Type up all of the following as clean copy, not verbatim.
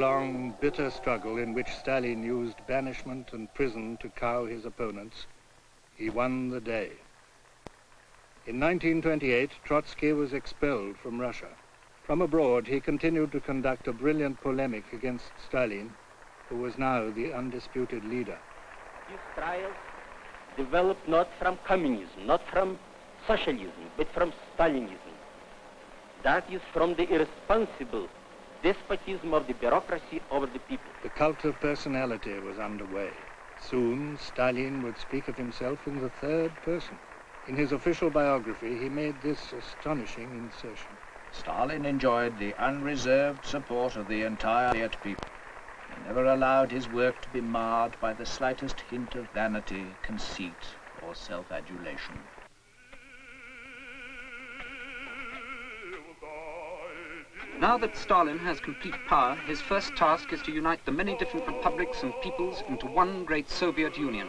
long, bitter struggle in which Stalin used banishment and prison to cow his opponents, he won the day. In 1928, Trotsky was expelled from Russia. From abroad, he continued to conduct a brilliant polemic against Stalin, who was now the undisputed leader. These trials developed not from communism, not from socialism, but from Stalinism. That is from the irresponsible despotism of the bureaucracy over the people. The cult of personality was underway. Soon, Stalin would speak of himself in the third person. In his official biography, he made this astonishing insertion. Stalin enjoyed the unreserved support of the entire Soviet people. He never allowed his work to be marred by the slightest hint of vanity, conceit, or self-adulation. Now that Stalin has complete power, his first task is to unite the many different republics and peoples into one great Soviet Union.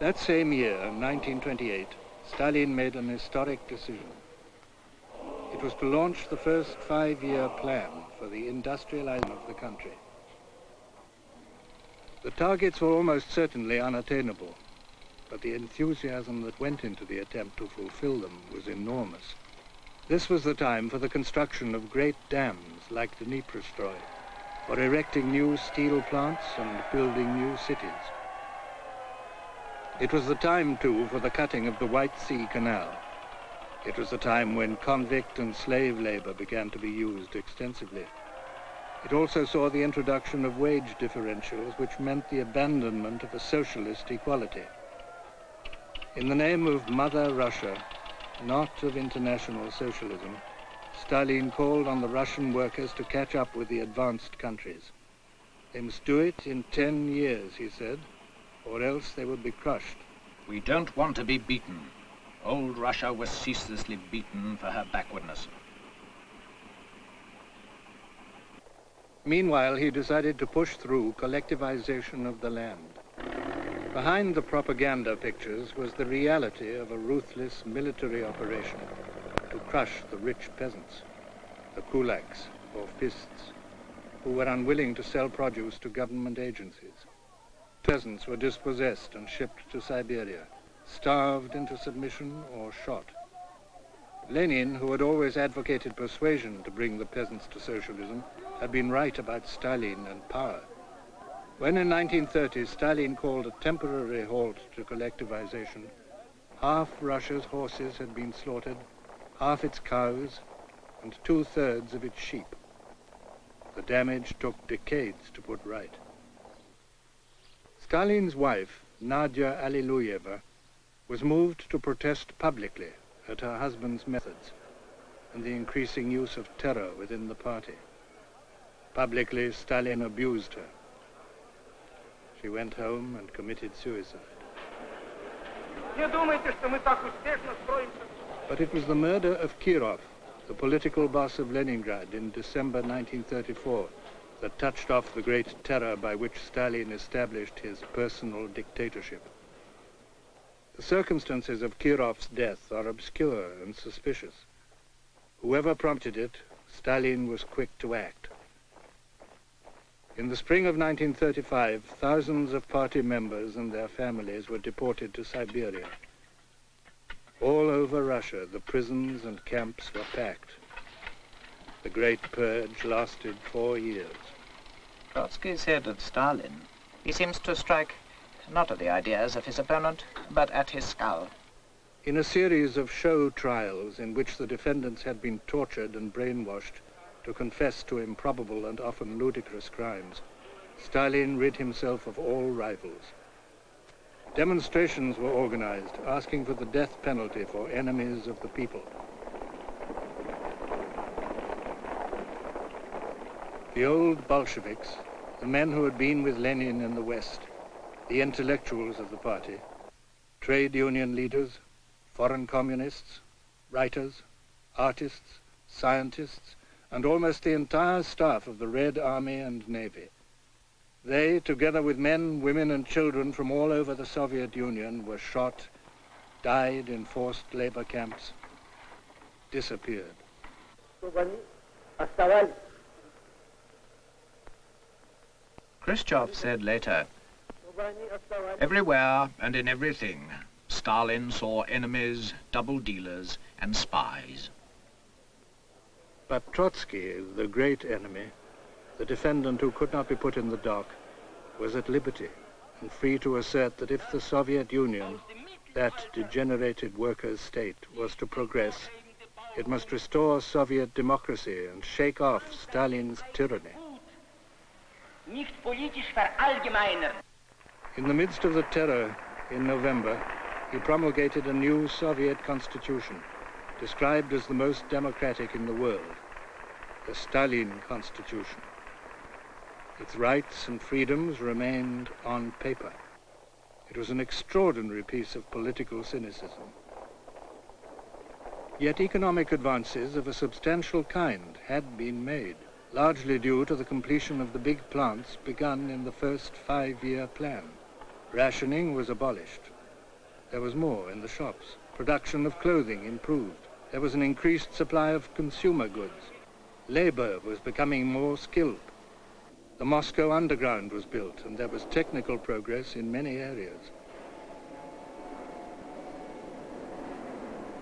That same year, 1928, Stalin made an historic decision. It was to launch the first 5-year plan for the industrialization of the country. The targets were almost certainly unattainable, but the enthusiasm that went into the attempt to fulfill them was enormous. This was the time for the construction of great dams like the Dnieperstroy, for erecting new steel plants and building new cities. It was the time, too, for the cutting of the White Sea Canal. It was the time when convict and slave labor began to be used extensively. It also saw the introduction of wage differentials, which meant the abandonment of a socialist equality. In the name of Mother Russia, not of international socialism, Stalin called on the Russian workers to catch up with the advanced countries. They must do it in 10 years, he said, or else they would be crushed. We don't want to be beaten. Old Russia was ceaselessly beaten for her backwardness. Meanwhile, he decided to push through collectivization of the land. Behind the propaganda pictures was the reality of a ruthless military operation to crush the rich peasants, the kulaks, or fists, who were unwilling to sell produce to government agencies. Peasants were dispossessed and shipped to Siberia, starved into submission or shot. Lenin, who had always advocated persuasion to bring the peasants to socialism, had been right about Stalin and power. When in 1930 Stalin called a temporary halt to collectivization, half Russia's horses had been slaughtered, half its cows, and 2/3 of its sheep. The damage took decades to put right. Stalin's wife, Nadia Alliluyeva, was moved to protest publicly at her husband's methods and the increasing use of terror within the party. Publicly, Stalin abused her. She went home and committed suicide. But it was the murder of Kirov, the political boss of Leningrad, in December 1934, that touched off the great terror by which Stalin established his personal dictatorship. The circumstances of Kirov's death are obscure and suspicious. Whoever prompted it, Stalin was quick to act. In the spring of 1935, thousands of party members and their families were deported to Siberia. All over Russia, the prisons and camps were packed. The Great Purge lasted 4 years. Trotsky said that Stalin, he seems to strike not at the ideas of his opponent, but at his skull. In a series of show trials in which the defendants had been tortured and brainwashed to confess to improbable and often ludicrous crimes, Stalin rid himself of all rivals. Demonstrations were organized asking for the death penalty for enemies of the people. The old Bolsheviks, the men who had been with Lenin in the West, the intellectuals of the party, trade union leaders, foreign communists, writers, artists, scientists, and almost the entire staff of the Red Army and Navy. They, together with men, women, and children from all over the Soviet Union, were shot, died in forced labor camps, disappeared. Khrushchev said later, "Everywhere and in everything, Stalin saw enemies, double dealers, and spies." But Trotsky, the great enemy, the defendant who could not be put in the dock, was at liberty and free to assert that if the Soviet Union, that degenerated workers' state, was to progress, it must restore Soviet democracy and shake off Stalin's tyranny. In the midst of the terror, in November, he promulgated a new Soviet constitution, described as the most democratic in the world, the Stalin Constitution. Its rights and freedoms remained on paper. It was an extraordinary piece of political cynicism. Yet economic advances of a substantial kind had been made, largely due to the completion of the big plants begun in the first 5-year plan. Rationing was abolished. There was more in the shops. Production of clothing improved. There was an increased supply of consumer goods. Labor was becoming more skilled. The Moscow Underground was built, and there was technical progress in many areas.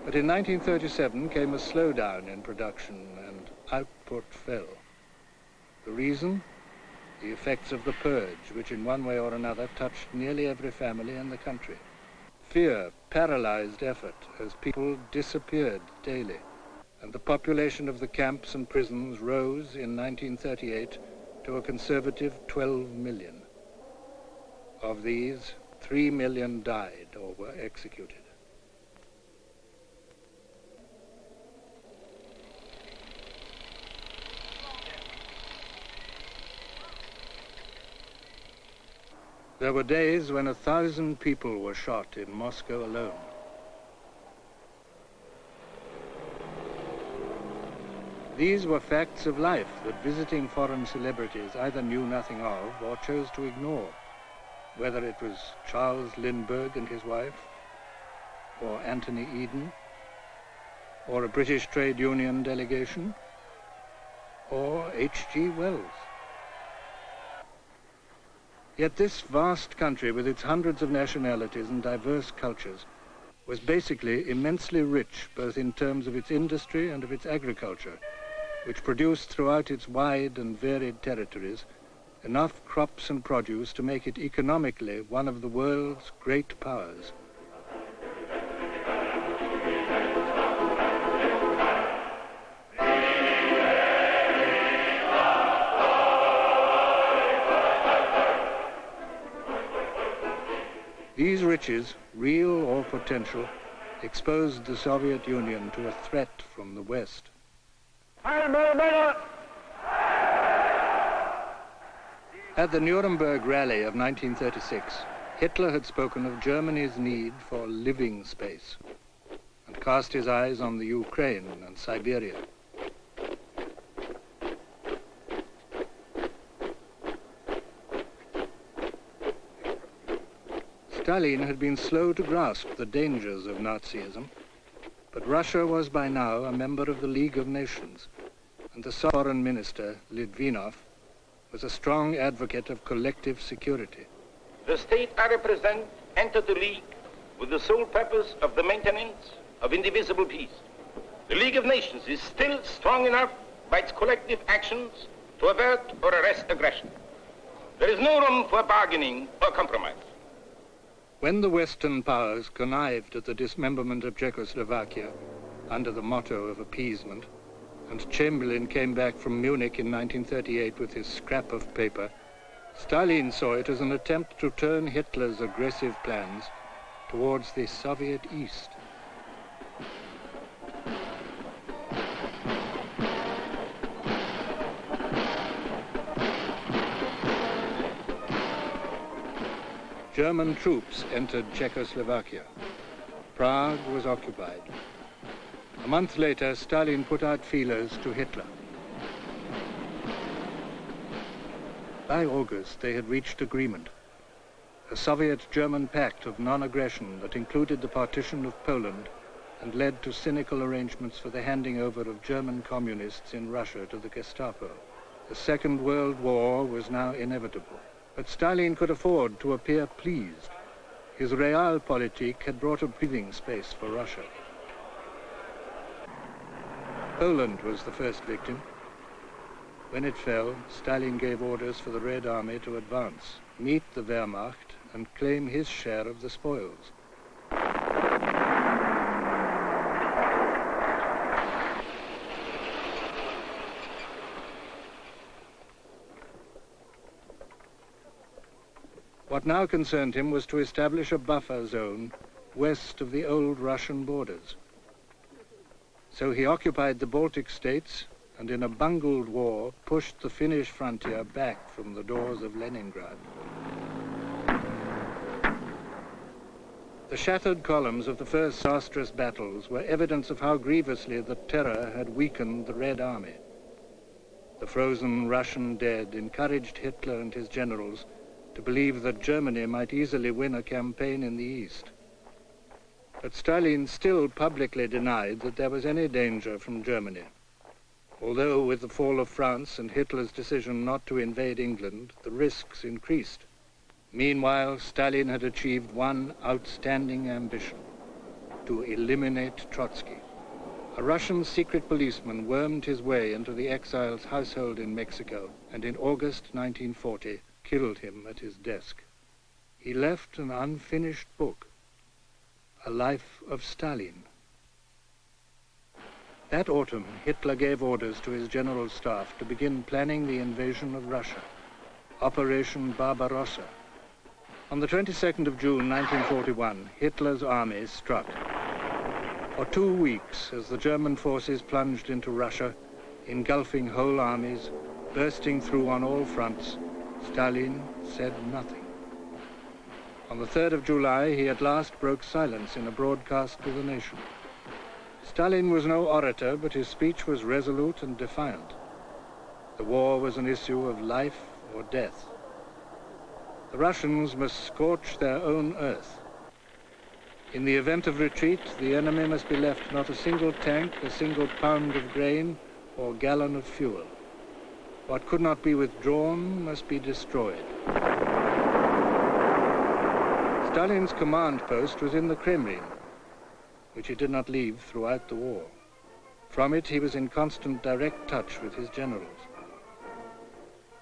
But in 1937 came a slowdown in production, and output fell. The reason? The effects of the purge, which in one way or another touched nearly every family in the country. Fear paralyzed effort as people disappeared daily, and the population of the camps and prisons rose in 1938 to a conservative 12 million. Of these, 3 million died or were executed. There were days when 1,000 people were shot in Moscow alone. These were facts of life that visiting foreign celebrities either knew nothing of or chose to ignore, whether it was Charles Lindbergh and his wife, or Anthony Eden, or a British trade union delegation, or H.G. Wells. Yet this vast country, with its hundreds of nationalities and diverse cultures, was basically immensely rich, both in terms of its industry and of its agriculture, which produced throughout its wide and varied territories enough crops and produce to make it economically one of the world's great powers. These riches, real or potential, exposed the Soviet Union to a threat from the West. At the Nuremberg rally of 1936, Hitler had spoken of Germany's need for living space and cast his eyes on the Ukraine and Siberia. Stalin had been slow to grasp the dangers of Nazism, but Russia was by now a member of the League of Nations, and the foreign minister, Litvinov, was a strong advocate of collective security. The state I represent entered the League with the sole purpose of the maintenance of indivisible peace. The League of Nations is still strong enough by its collective actions to avert or arrest aggression. There is no room for bargaining or compromise. When the Western powers connived at the dismemberment of Czechoslovakia under the motto of appeasement, and Chamberlain came back from Munich in 1938 with his scrap of paper, Stalin saw it as an attempt to turn Hitler's aggressive plans towards the Soviet East. German troops entered Czechoslovakia. Prague was occupied. A month later, Stalin put out feelers to Hitler. By August, they had reached agreement. a Soviet-German pact of non-aggression that included the partition of Poland and led to cynical arrangements for the handing over of German communists in Russia to the Gestapo. The Second World War was now inevitable, but Stalin could afford to appear pleased. His realpolitik had brought a breathing space for Russia. Poland was the first victim. When it fell, Stalin gave orders for the Red Army to advance, meet the Wehrmacht, and claim his share of the spoils. What now concerned him was to establish a buffer zone west of the old Russian borders. So he occupied the Baltic states and in a bungled war pushed the Finnish frontier back from the doors of Leningrad. The shattered columns of the first disastrous battles were evidence of how grievously the terror had weakened the Red Army. The frozen Russian dead encouraged Hitler and his generals to believe that Germany might easily win a campaign in the East. But Stalin still publicly denied that there was any danger from Germany, although with the fall of France and Hitler's decision not to invade England, the risks increased. Meanwhile, Stalin had achieved one outstanding ambition: to eliminate Trotsky. A Russian secret policeman wormed his way into the exile's household in Mexico, and in August 1940, killed him at his desk. He left an unfinished book, A Life of Stalin. That autumn, Hitler gave orders to his general staff to begin planning the invasion of Russia, Operation Barbarossa. On the 22nd of June 1941, Hitler's army struck. For 2 weeks, as the German forces plunged into Russia, engulfing whole armies, bursting through on all fronts, Stalin said nothing. On the 3rd of July, he at last broke silence in a broadcast to the nation. Stalin was no orator, but his speech was resolute and defiant. The war was an issue of life or death. The Russians must scorch their own earth. In the event of retreat, the enemy must be left not a single tank, a single pound of grain, or gallon of fuel. What could not be withdrawn must be destroyed. Stalin's command post was in the Kremlin, which he did not leave throughout the war. From it, he was in constant direct touch with his generals.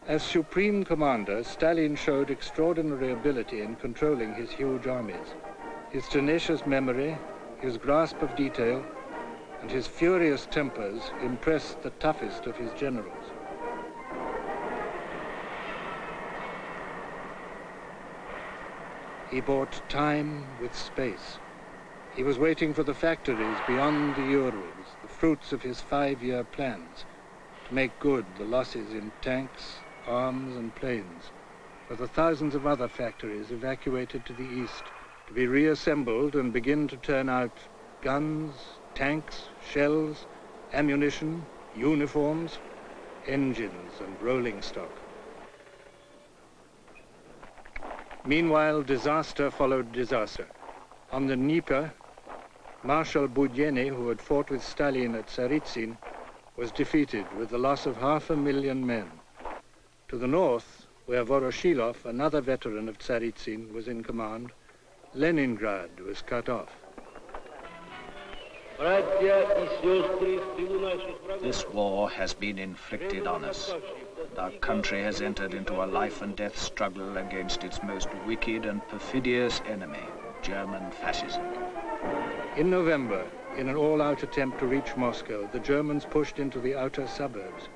As supreme commander, Stalin showed extraordinary ability in controlling his huge armies. His tenacious memory, his grasp of detail, and his furious tempers impressed the toughest of his generals. He bought time with space. He was waiting for the factories beyond the Urals, the fruits of his 5-year plans, to make good the losses in tanks, arms, and planes, for the thousands of other factories evacuated to the east, to be reassembled and begin to turn out guns, tanks, shells, ammunition, uniforms, engines, and rolling stock. Meanwhile, disaster followed disaster. On the Dnieper, Marshal Budyeni, who had fought with Stalin at Tsaritsyn, was defeated with the loss of 500,000 men. To the north, where Voroshilov, another veteran of Tsaritsyn, was in command, Leningrad was cut off. This war has been inflicted on us. Our country has entered into a life and death struggle against its most wicked and perfidious enemy, German fascism. In November, in an all-out attempt to reach Moscow, the Germans pushed into the outer suburbs.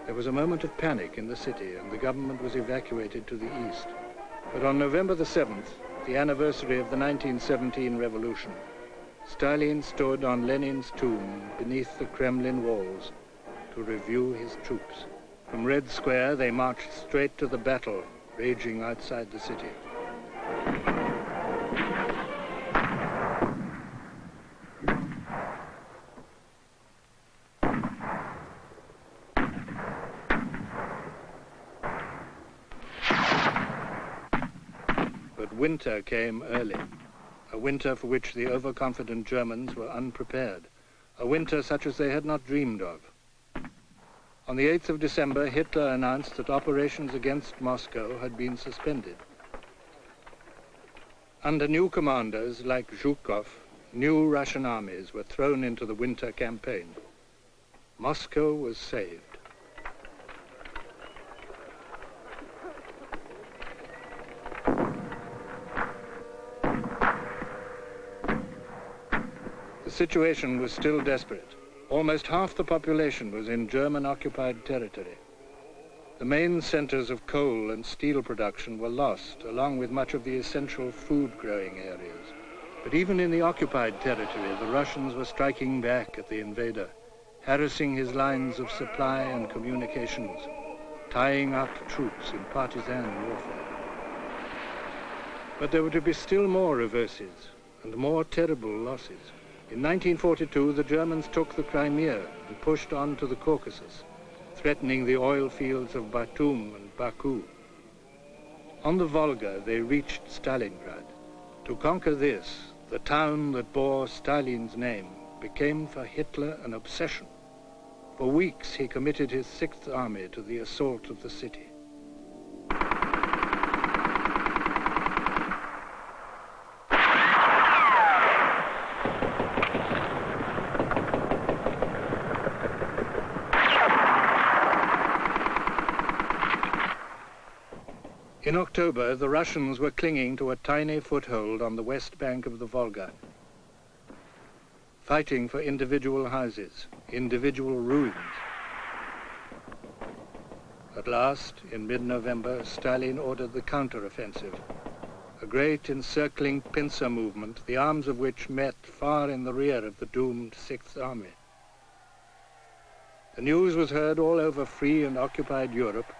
There was a moment of panic in the city, and the government was evacuated to the east. But on November the 7th, the anniversary of the 1917 revolution, Stalin stood on Lenin's tomb beneath the Kremlin walls to review his troops. From Red Square, they marched straight to the battle raging outside the city. winter came early, a winter for which the overconfident Germans were unprepared, a winter such as they had not dreamed of. On the 8th of December, Hitler announced that operations against Moscow had been suspended. Under new commanders like Zhukov, new Russian armies were thrown into the winter campaign. Moscow was saved. The situation was still desperate. Almost half the population was in German-occupied territory. The main centers of coal and steel production were lost, along with much of the essential food-growing areas. But even in the occupied territory, the Russians were striking back at the invader, harassing his lines of supply and communications, tying up troops in partisan warfare. But there were to be still more reverses and more terrible losses. In 1942, the Germans took the Crimea and pushed on to the Caucasus, threatening the oil fields of Batum and Baku. On the Volga, they reached Stalingrad. To conquer this, the town that bore Stalin's name became for Hitler an obsession. For weeks, he committed his 6th Army to the assault of the city. In October, the Russians were clinging to a tiny foothold on the west bank of the Volga, fighting for individual houses, individual ruins. At last, in mid-November, Stalin ordered the counter-offensive, a great encircling pincer movement, the arms of which met far in the rear of the doomed 6th Army. The news was heard all over free and occupied Europe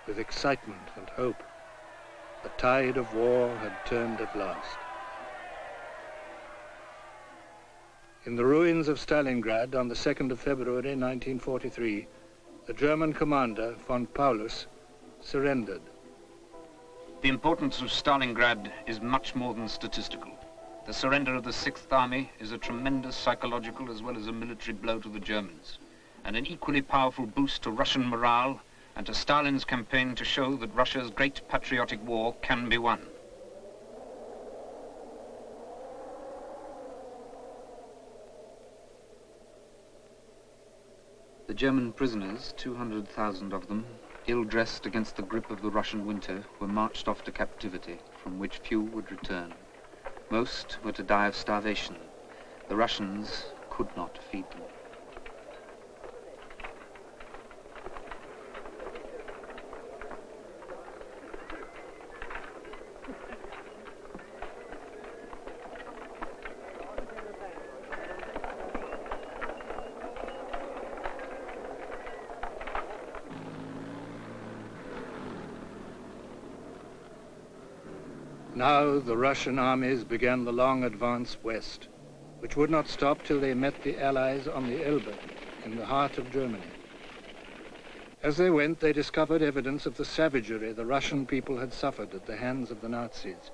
with excitement and hope. The tide of war had turned at last. In the ruins of Stalingrad on the 2nd of February 1943, the German commander, von Paulus, surrendered. The importance of Stalingrad is much more than statistical. The surrender of the 6th Army is a tremendous psychological as well as a military blow to the Germans, and an equally powerful boost to Russian morale and to Stalin's campaign to show that Russia's great patriotic war can be won. The German prisoners, 200,000 of them, ill-dressed against the grip of the Russian winter, were marched off to captivity, from which few would return. Most were to die of starvation. The Russians could not feed them. Now the Russian armies began the long advance west, which would not stop till they met the Allies on the Elbe, in the heart of Germany. As they went, they discovered evidence of the savagery the Russian people had suffered at the hands of the Nazis,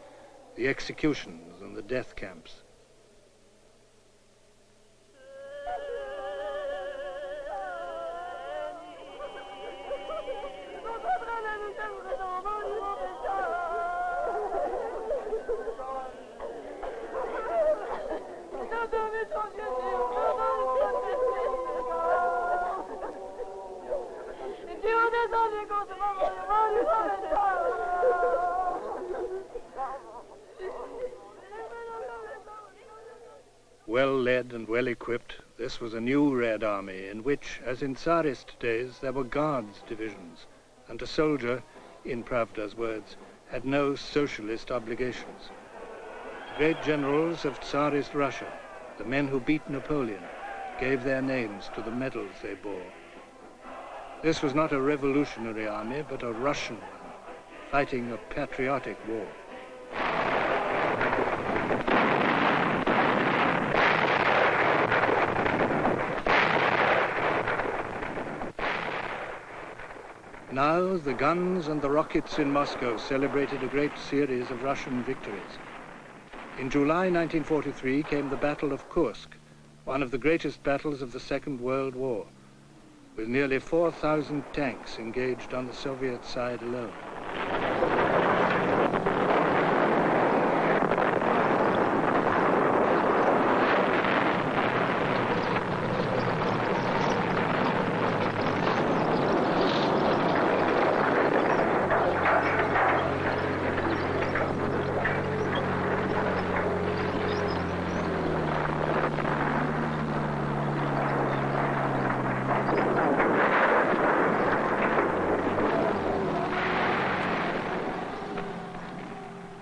the executions and the death camps. Well led and well equipped, this was a new Red Army in which, as in Tsarist days, there were guards divisions, and a soldier, in Pravda's words, had no socialist obligations. The great generals of Tsarist Russia, the men who beat Napoleon, gave their names to the medals they bore. This was not a revolutionary army, but a Russian one, fighting a patriotic war. Now the guns and the rockets in Moscow celebrated a great series of Russian victories. In July 1943 came the Battle of Kursk, one of the greatest battles of the Second World War, with nearly 4,000 tanks engaged on the Soviet side alone.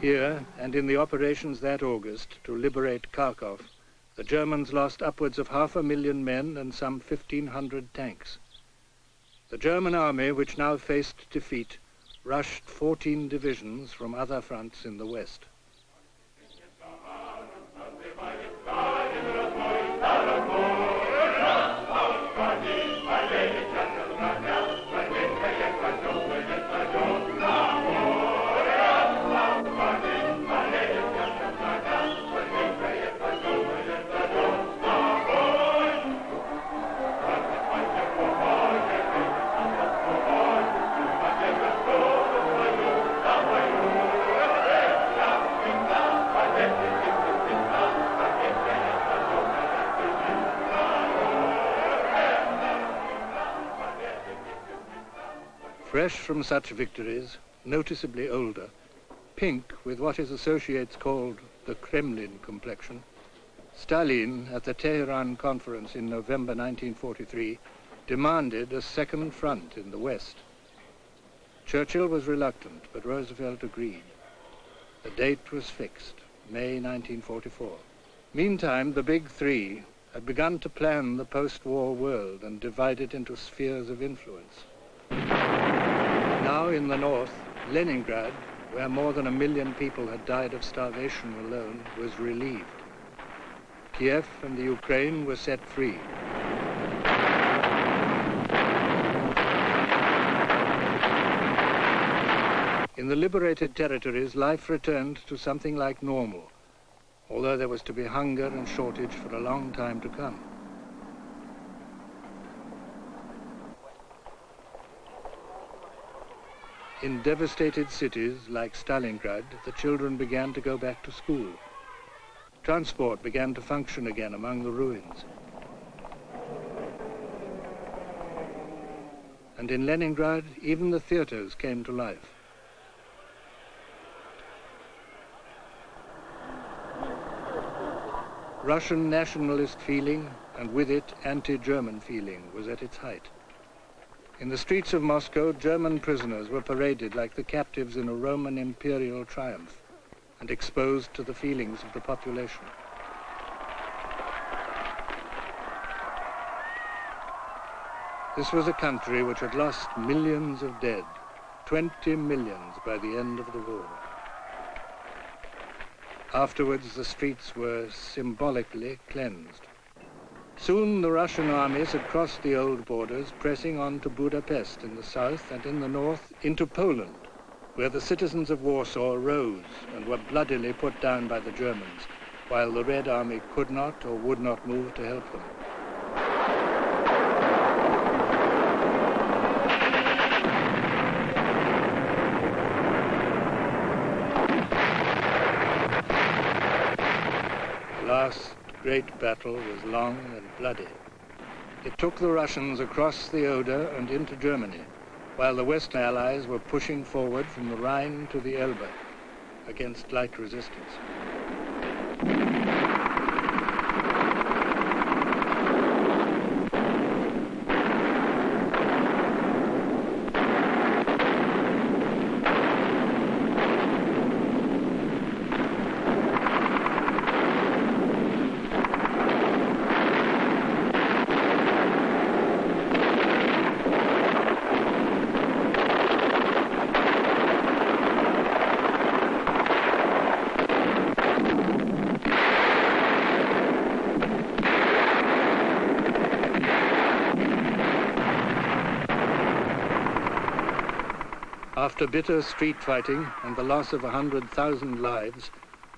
Here, and in the operations that August to liberate Kharkov, the Germans lost upwards of 500,000 men and some 1,500 tanks. The German army, which now faced defeat, rushed 14 divisions from other fronts in the west. Fresh from such victories, noticeably older, pink with what his associates called the Kremlin complexion, Stalin, at the Tehran conference in November 1943, demanded a second front in the West. Churchill was reluctant, but Roosevelt agreed. The date was fixed, May 1944. Meantime, the Big Three had begun to plan the post-war world and divide it into spheres of influence. Now in the north, Leningrad, where more than 1 million people had died of starvation alone, was relieved. Kiev and the Ukraine were set free. In the liberated territories, life returned to something like normal, although there was to be hunger and shortage for a long time to come. In devastated cities like Stalingrad, the children began to go back to school. Transport began to function again among the ruins. And in Leningrad, even the theaters came to life. Russian nationalist feeling, and with it anti-German feeling, was at its height. In the streets of Moscow, German prisoners were paraded like the captives in a Roman imperial triumph and exposed to the feelings of the population. This was a country which had lost millions of dead, 20 millions by the end of the war. Afterwards, the streets were symbolically cleansed. Soon the Russian armies had crossed the old borders, pressing on to Budapest in the south and in the north into Poland, where the citizens of Warsaw rose and were bloodily put down by the Germans, while the Red Army could not or would not move to help them. The last great battle was long and bloody. It took the Russians across the Oder and into Germany, while the Western Allies were pushing forward from the Rhine to the Elbe against light resistance. After bitter street fighting and the loss of 100,000 lives,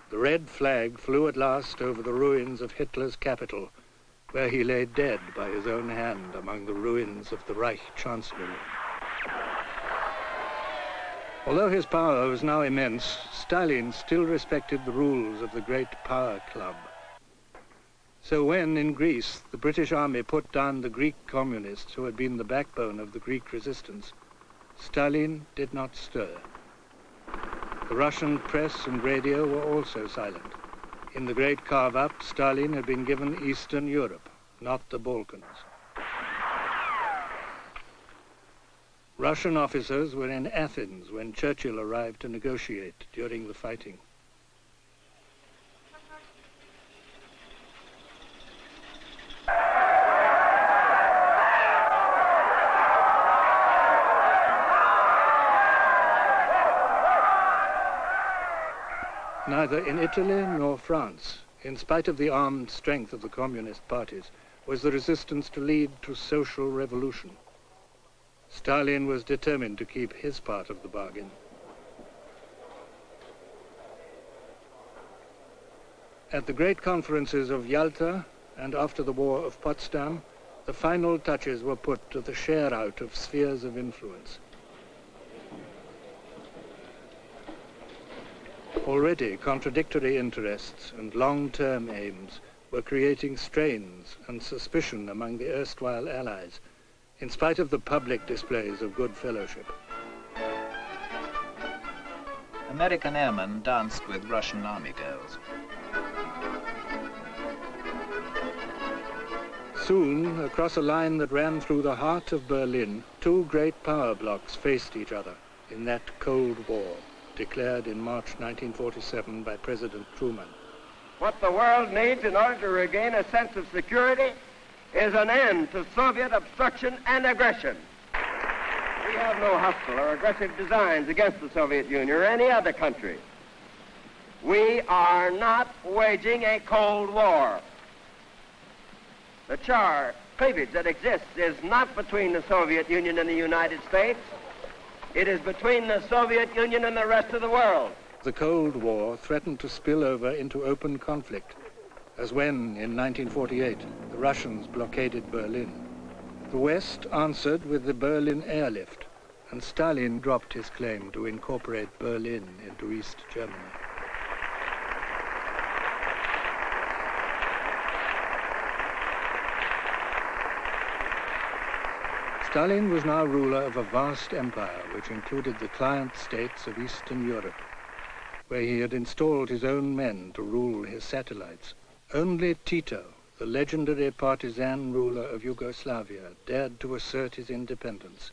the red flag flew at last over the ruins of Hitler's capital, where he lay dead by his own hand among the ruins of the Reich Chancellery. Although his power was now immense, Stalin still respected the rules of the Great Power Club. So when, in Greece, the British army put down the Greek communists who had been the backbone of the Greek resistance, Stalin did not stir. The Russian press and radio were also silent. In the great carve-up, Stalin had been given Eastern Europe, not the Balkans. Russian officers were in Athens when Churchill arrived to negotiate during the fighting. Neither in Italy nor France, in spite of the armed strength of the communist parties, was the resistance to lead to social revolution. Stalin was determined to keep his part of the bargain. At the great conferences of Yalta and after the War of Potsdam, the final touches were put to the share-out of spheres of influence. Already, contradictory interests and long-term aims were creating strains and suspicion among the erstwhile allies, in spite of the public displays of good fellowship. American airmen danced with Russian army girls. Soon, across a line that ran through the heart of Berlin, two great power blocks faced each other in that Cold War, declared in March 1947 by President Truman. What the world needs in order to regain a sense of security is an end to Soviet obstruction and aggression. We have no hostile or aggressive designs against the Soviet Union or any other country. We are not waging a Cold War. The cleavage that exists is not between the Soviet Union and the United States. It is between the Soviet Union and the rest of the world. The Cold War threatened to spill over into open conflict, as when, in 1948, the Russians blockaded Berlin. The West answered with the Berlin airlift, and Stalin dropped his claim to incorporate Berlin into East Germany. Stalin was now ruler of a vast empire which included the client states of Eastern Europe, where he had installed his own men to rule his satellites. Only Tito, the legendary partisan ruler of Yugoslavia, dared to assert his independence,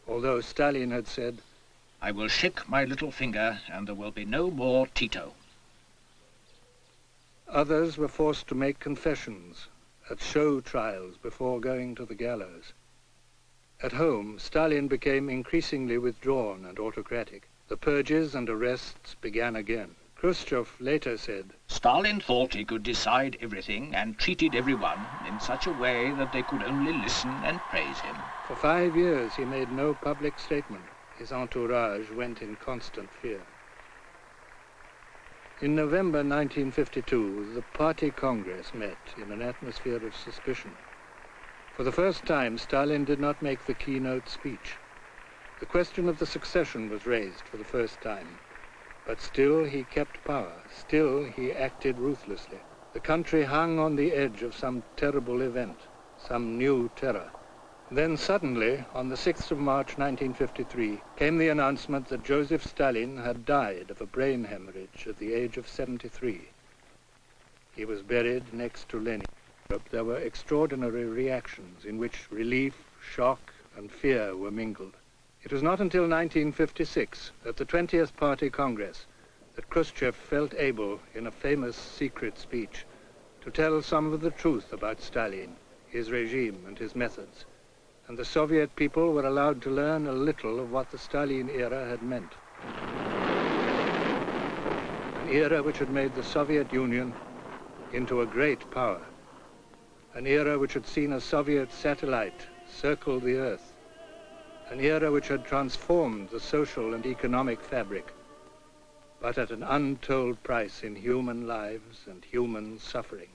although Stalin had said, "I will shake my little finger and there will be no more Tito." Others were forced to make confessions at show trials before going to the gallows. At home, Stalin became increasingly withdrawn and autocratic. The purges and arrests began again. Khrushchev later said, "Stalin thought he could decide everything and treated everyone in such a way that they could only listen and praise him." For 5 years he made no public statement. His entourage went in constant fear. In November 1952, the Party Congress met in an atmosphere of suspicion. For the first time, Stalin did not make the keynote speech. The question of the succession was raised for the first time. But still he kept power. Still he acted ruthlessly. The country hung on the edge of some terrible event, some new terror. Then suddenly, on the 6th of March 1953, came the announcement that Joseph Stalin had died of a brain hemorrhage at the age of 73. He was buried next to Lenin. There were extraordinary reactions in which relief, shock, and fear were mingled. It was not until 1956, at the 20th Party Congress, that Khrushchev felt able, in a famous secret speech, to tell some of the truth about Stalin, his regime, and his methods. And the Soviet people were allowed to learn a little of what the Stalin era had meant. An era which had made the Soviet Union into a great power. An era which had seen a Soviet satellite circle the Earth. an era which had transformed the social and economic fabric, but at an untold price in human lives and human suffering.